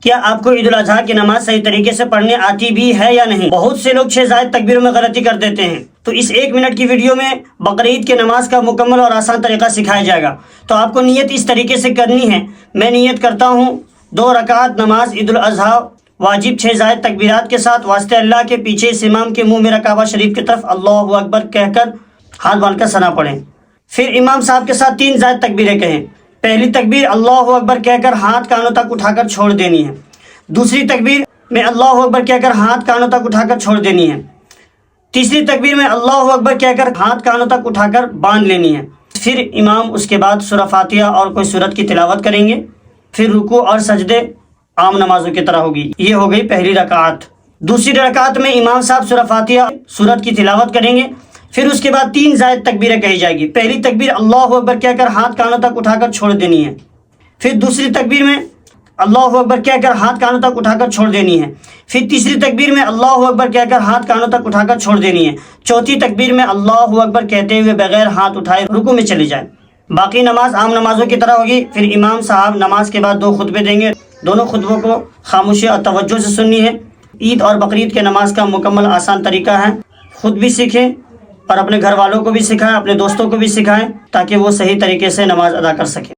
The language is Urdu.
کیا آپ کو عید الاضحیٰ کی نماز صحیح طریقے سے پڑھنے آتی بھی ہے یا نہیں؟ بہت سے لوگ 6 زائد تکبیروں میں غلطی کر دیتے ہیں، تو اس 1 منٹ کی ویڈیو میں بقرعید کی نماز کا مکمل اور آسان طریقہ سکھایا جائے گا۔ تو آپ کو نیت اس طریقے سے کرنی ہے۔ میں نیت کرتا ہوں 2 رکعت نماز عید الاضحیٰ واجب 6 زائد تکبیرات کے ساتھ واسطے اللہ کے، پیچھے اس امام کے منہ میں کعبہ شریف کی طرف اللہ اکبر کہہ کر ہاتھ باندھ کر ثنا پڑھیں۔ پھر امام صاحب کے ساتھ 3 زائد تکبیریں کہیں۔ پہلی تکبیر اللہ اکبر کہہ کر ہاتھ کانوں تک اٹھا کر چھوڑ دینی ہے۔ دوسری تکبیر میں اللہ اکبر کہہ کر ہاتھ کانوں تک اٹھا کر چھوڑ دینی ہے۔ تیسری تکبیر میں اللہ اکبر کہہ کر ہاتھ کانوں تک اٹھا کر باندھ لینی ہے۔ پھر امام اس کے بعد سورہ فاتحہ اور کوئی سورت کی تلاوت کریں گے۔ پھر رکوع اور سجدے عام نمازوں کی طرح ہوگی۔ یہ ہو گئی پہلی رکعت۔ دوسری رکعت میں امام صاحب سورہ فاتحہ سورت کی تلاوت کریں گے۔ پھر اس کے بعد 3 زائد تکبیریں کہی جائے گی۔ پہلی تکبیر اللہ اکبر کہہ کر ہاتھ کانوں تک اٹھا کر چھوڑ دینی ہے۔ پھر دوسری تکبیر میں اللہ اکبر کہہ کر ہاتھ کانوں تک اٹھا کر چھوڑ دینی ہے۔ پھر تیسری تکبیر میں اللہ اکبر کہہ کر ہاتھ کانوں تک اٹھا کر چھوڑ دینی ہے۔ چوتھی تکبیر میں اللہ اکبر کہتے ہوئے بغیر ہاتھ اٹھائے رکوع میں چلے جائیں۔ باقی نماز عام نمازوں کی طرح ہوگی۔ پھر امام صاحب نماز کے بعد 2 خطبے دیں گے۔ دونوں خطبوں کو خاموشی اور توجہ سے سننی ہے۔ عید اور بقرعید کے نماز کا مکمل آسان طریقہ ہے۔ خود بھی سیکھیں اور اپنے گھر والوں کو بھی سکھائیں، اپنے دوستوں کو بھی سکھائیں، تاکہ وہ صحیح طریقے سے نماز ادا کر سکیں۔